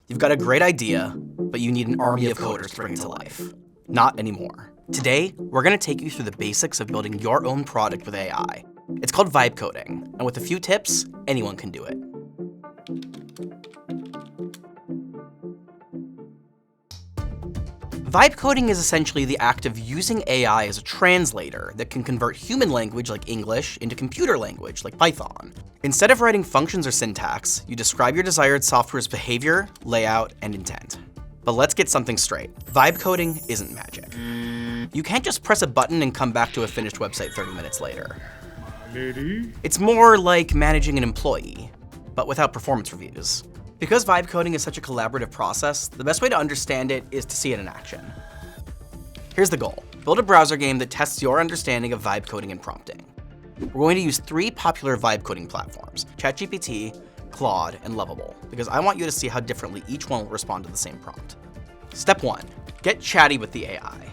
You've got a great idea, but you need an army of coders to bring it to life. Not anymore. Today, we're gonna take you through the basics of building your own product with AI. It's called vibe coding, and with a few tips, anyone can do it. Vibe coding is essentially the act of using AI as a translator that can convert human language like English into computer language like Python. Instead of writing functions or syntax, you describe your desired software's behavior, layout, and intent. But let's get something straight. Vibe coding isn't magic. You can't just press a button and come back to a finished website 30 minutes later. It's more like managing an employee, but without performance reviews. Because vibe coding is such a collaborative process, the best way to understand it is to see it in action. Here's the goal. Build a browser game that tests your understanding of vibe coding and prompting. We're going to use 3 popular vibe coding platforms, ChatGPT, Claude, and Lovable, because I want you to see how differently each one will respond to the same prompt. Step 1, get chatty with the AI.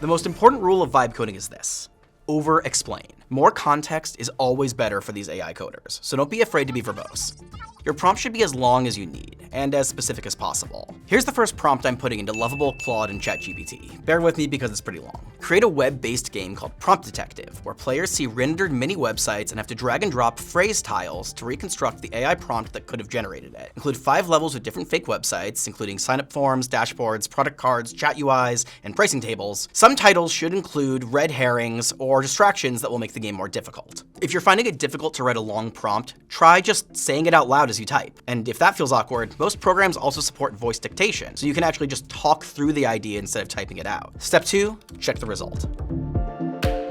The most important rule of vibe coding is this: over-explain. More context is always better for these AI coders, so don't be afraid to be verbose. Your prompt should be as long as you need, and as specific as possible. Here's the first prompt I'm putting into Lovable, Claude, and ChatGPT. Bear with me because it's pretty long. Create a web-based game called Prompt Detective, where players see rendered mini websites and have to drag and drop phrase tiles to reconstruct the AI prompt that could have generated it. Include 5 levels with different fake websites, including sign-up forms, dashboards, product cards, chat UIs, and pricing tables. Some titles should include red herrings or distractions that will make the game more difficult. If you're finding it difficult to write a long prompt, try just saying it out loud as you type. And if that feels awkward, most programs also support voice dictation, so you can actually just talk through the idea instead of typing it out. Step 2, check the result.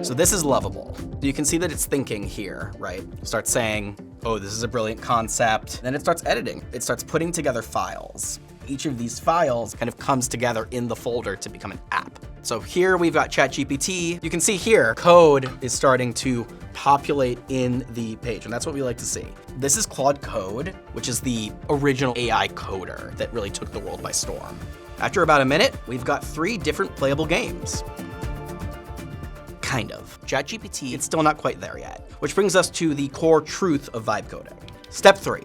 So this is Lovable. You can see that it's thinking here, right? It starts saying, oh, this is a brilliant concept. Then it starts editing. It starts putting together files. Each of these files kind of comes together in the folder to become an app. So here we've got ChatGPT. You can see here, code is starting to populate in the page, and that's what we like to see. This is Claude Code, which is the original AI coder that really took the world by storm. After about a minute, we've got 3 different playable games. Kind of. ChatGPT, it's still not quite there yet, which brings us to the core truth of vibe coding. Step 3,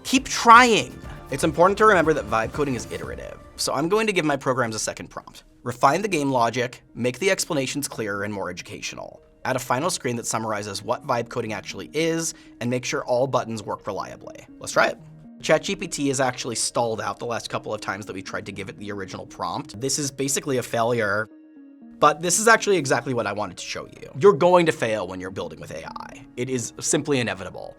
keep trying. It's important to remember that vibe coding is iterative, so I'm going to give my programs a second prompt. Refine the game logic, make the explanations clearer and more educational. Add a final screen that summarizes what vibe coding actually is, and make sure all buttons work reliably. Let's try it. ChatGPT has actually stalled out the last couple of times that we tried to give it the original prompt. This is basically a failure, but this is actually exactly what I wanted to show you. You're going to fail when you're building with AI. It is simply inevitable.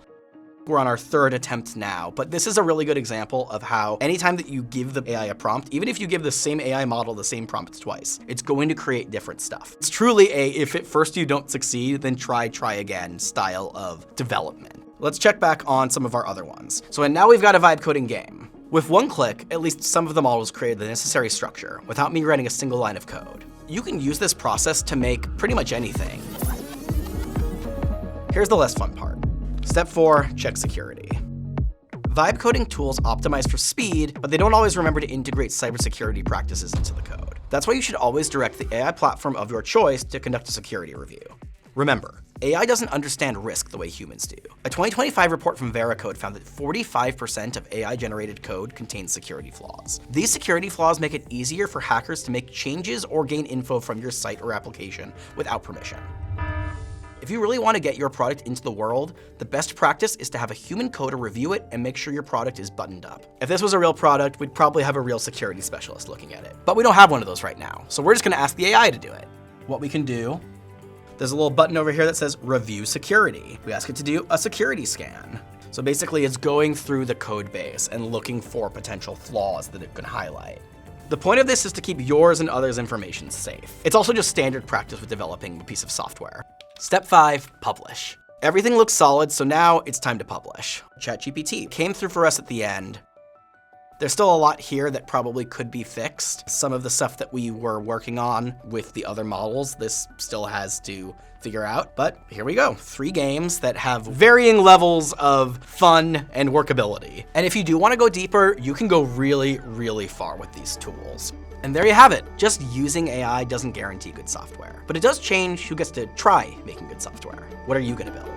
We're on our 3rd attempt now, but this is a really good example of how anytime that you give the AI a prompt, even if you give the same AI model the same prompt twice, it's going to create different stuff. It's truly a, if at first you don't succeed, then try again style of development. Let's check back on some of our other ones. So now we've got a vibe coding game. With one click, at least some of the models created the necessary structure without me writing a single line of code. You can use this process to make pretty much anything. Here's the less fun part. Step 4, check security. Vibe coding tools optimize for speed, but they don't always remember to integrate cybersecurity practices into the code. That's why you should always direct the AI platform of your choice to conduct a security review. Remember, AI doesn't understand risk the way humans do. A 2025 report from Veracode found that 45% of AI-generated code contains security flaws. These security flaws make it easier for hackers to make changes or gain info from your site or application without permission. If you really want to get your product into the world, the best practice is to have a human coder review it and make sure your product is buttoned up. If this was a real product, we'd probably have a real security specialist looking at it. But we don't have one of those right now, so we're just going to ask the AI to do it. What we can do, there's a little button over here that says Review Security. We ask it to do a security scan. So basically it's going through the code base and looking for potential flaws that it can highlight. The point of this is to keep yours and others' information safe. It's also just standard practice with developing a piece of software. Step 5, publish. Everything looks solid, so now it's time to publish. ChatGPT came through for us at the end. There's still a lot here that probably could be fixed. Some of the stuff that we were working on with the other models, this still has to figure out, but here we go. 3 games that have varying levels of fun and workability. And if you do want to go deeper, you can go really, really far with these tools. And there you have it. Just using AI doesn't guarantee good software, but it does change who gets to try making good software. What are you gonna build?